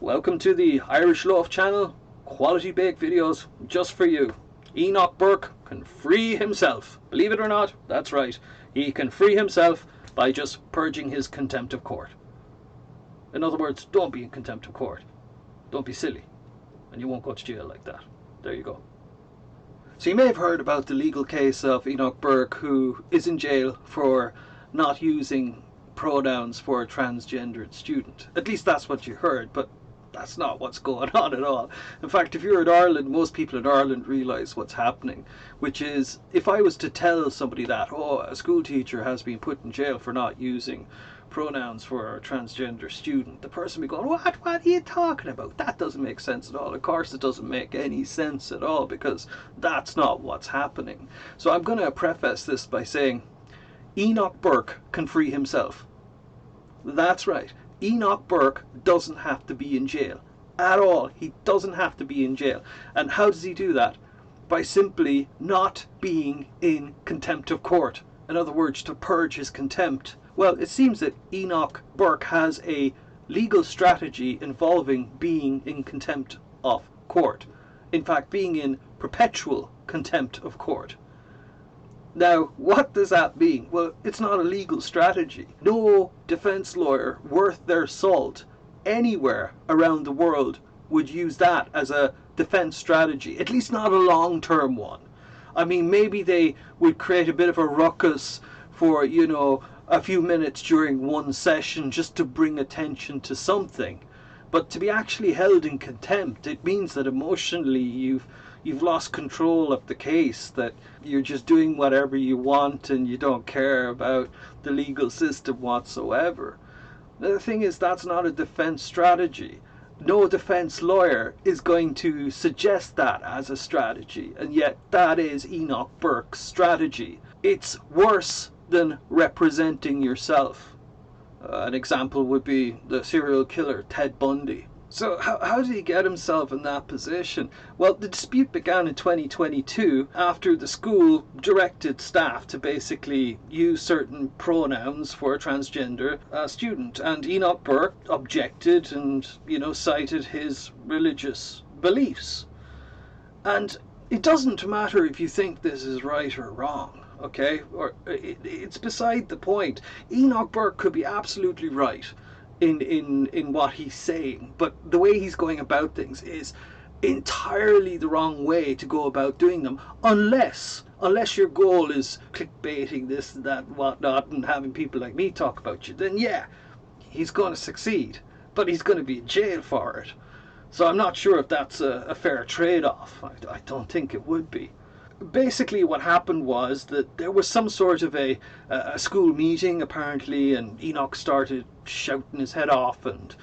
Welcome to the Irish Loaf channel, quality baked videos just for you. Enoch Burke can free himself. Believe it or not, that's right. He can free himself by just purging his contempt of court. In other words, don't be in contempt of court. Don't be silly. And you won't go to jail like that. There you go. So you may have heard about the legal case of Enoch Burke, who is in jail for not using pronouns for a transgendered student. At least that's what you heard, but that's not what's going on at all. In fact, if you're in Ireland, most people in Ireland realise what's happening, which is, if I was to tell somebody that, oh, a school teacher has been put in jail for not using pronouns for a transgender student, the person would be going, what are you talking about? That doesn't make sense at all. Of course it doesn't make any sense at all, because that's not what's happening. So I'm going to preface this by saying Enoch Burke can free himself. That's right. Enoch Burke doesn't have to be in jail at all. He doesn't have to be in jail. And how does he do that? By simply not being in contempt of court. In other words, to purge his contempt. Well, it seems that Enoch Burke has a legal strategy involving being in contempt of court. In fact, being in perpetual contempt of court. Now, what does that mean? Well, it's not a legal strategy. No defense lawyer worth their salt anywhere around the world would use that as a defense strategy, at least not a long-term one. I mean, maybe they would create a bit of a ruckus for, a few minutes during one session just to bring attention to something. But to be actually held in contempt, it means that emotionally you've lost control of the case, that you're just doing whatever you want and you don't care about the legal system whatsoever. The thing is, that's not a defense strategy. No defense lawyer is going to suggest that as a strategy, and yet that is Enoch Burke's strategy. It's worse than representing yourself. An example would be the serial killer Ted Bundy. So how did he get himself in that position? Well, the dispute began in 2022 after the school directed staff to basically use certain pronouns for a transgender student. And Enoch Burke objected and, cited his religious beliefs. And it doesn't matter if you think this is right or wrong, okay? Or it's beside the point. Enoch Burke could be absolutely right in what he's saying, but the way he's going about things is entirely the wrong way to go about doing them, unless your goal is clickbaiting this, that, whatnot, and having people like me talk about you. Then yeah, he's going to succeed, but he's going to be in jail for it. So I'm not sure if that's a fair trade-off. I don't think it would be. Basically what happened was that there was some sort of a school meeting apparently, and Enoch started shouting his head off, and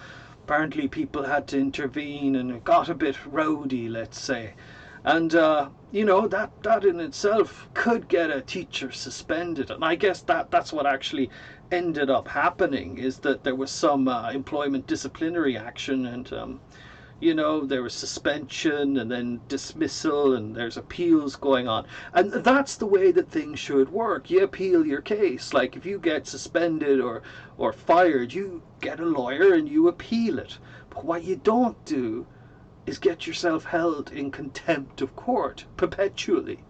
apparently people had to intervene, and it got a bit rowdy, let's say. And that in itself could get a teacher suspended, and I guess that's what actually ended up happening, is that there was some employment disciplinary action, and there was suspension and then dismissal, and there's appeals going on. And that's the way that things should work. You appeal your case. Like if you get suspended or fired, you get a lawyer and you appeal it. But what you don't do is get yourself held in contempt of court perpetually.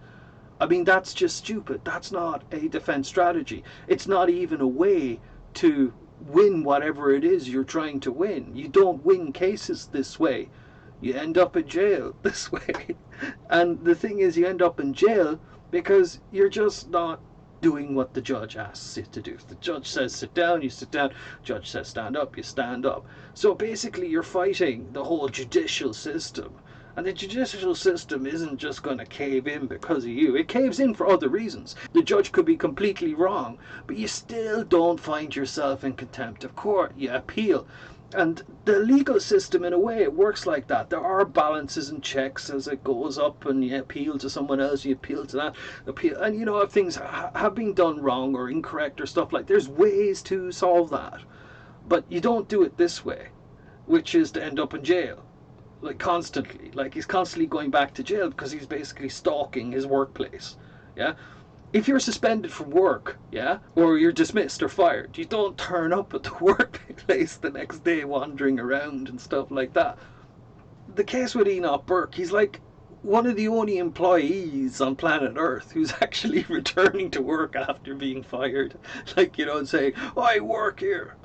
I mean, that's just stupid. That's not a defense strategy. It's not even a way to win whatever it is you're trying to win. You don't win cases this way. You end up in jail this way. And the thing is, you end up in jail because you're just not doing what the judge asks you to do. If the judge says sit down, you sit down. Judge says stand up, you stand up. So basically you're fighting the whole judicial system. And the judicial system isn't just going to cave in because of you. It caves in for other reasons. The judge could be completely wrong, but you still don't find yourself in contempt of court. You appeal. And the legal system, in a way, it works like that. There are balances and checks as it goes up, and you appeal to someone else, you appeal to that. And, if things have been done wrong or incorrect or stuff like that, there's ways to solve that. But you don't do it this way, which is to end up in jail. Constantly. He's constantly going back to jail because he's basically stalking his workplace. Yeah? if you're suspended from work, yeah, or you're dismissed or fired, you don't turn up at the workplace the next day wandering around and stuff like that. The case with Enoch Burke, he's like one of the only employees on planet Earth who's actually returning to work after being fired. Like, you know, and saying, oh, I work here,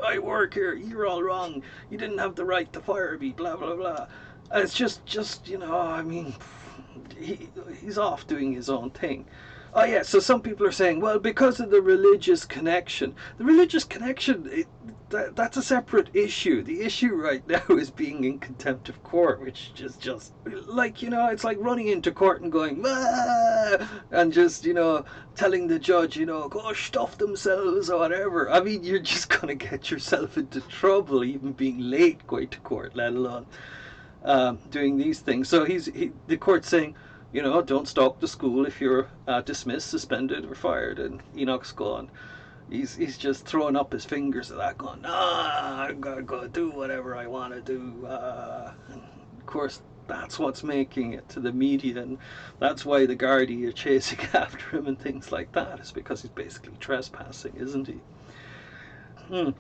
you're all wrong, you didn't have the right to fire me, blah, blah, blah. And it's just, you know, I mean, he's off doing his own thing. Oh yeah, so some people are saying, well, because of the religious connection. The religious connection, that's a separate issue. The issue right now is being in contempt of court, which is just, like, you know, it's like running into court and going, ah, and just, you know, telling the judge, you know, go stuff themselves or whatever. I mean, you're just going to get yourself into trouble even being late going to court, let alone doing these things. So the court's saying, you know, don't stop the school if you're dismissed, suspended, or fired. And Enoch's gone. He's just throwing up his fingers at that, going, I'm gonna go do whatever I want to do. And of course, that's what's making it to the media, and that's why the Gardaí are chasing after him and things like that. Is because he's basically trespassing, isn't he?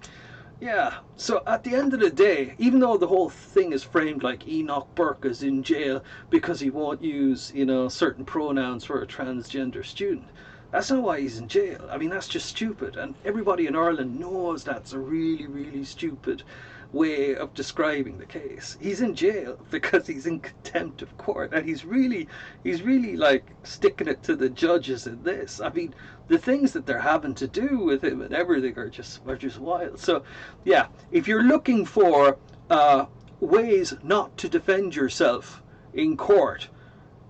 Yeah, so at the end of the day, even though the whole thing is framed like Enoch Burke is in jail because he won't use, you know, certain pronouns for a transgender student, that's not why he's in jail. I mean, that's just stupid. And everybody in Ireland knows that's a really, really stupid way of describing the case. He's in jail because he's in contempt of court, and he's really like sticking it to the judges in this. I mean, the things that they're having to do with him and everything are just wild. So yeah, if you're looking for ways not to defend yourself in court,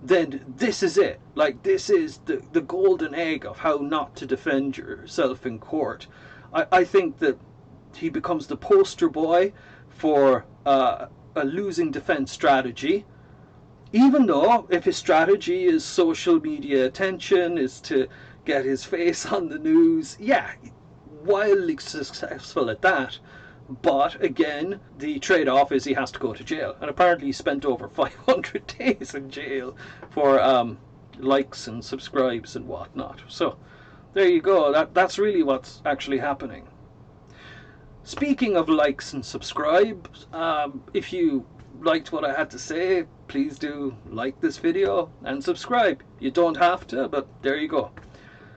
then this is it. Like, this is the golden egg of how not to defend yourself in court. I think that he becomes the poster boy for a losing defense strategy, even though if his strategy is social media attention, is to get his face on the news, yeah, wildly successful at that. But again, the trade-off is he has to go to jail, and apparently he spent over 500 days in jail for likes and subscribes and whatnot. So there you go. That's really what's actually happening. Speaking of likes and subscribes, if you liked what I had to say, please do like this video and subscribe. You don't have to, but there you go.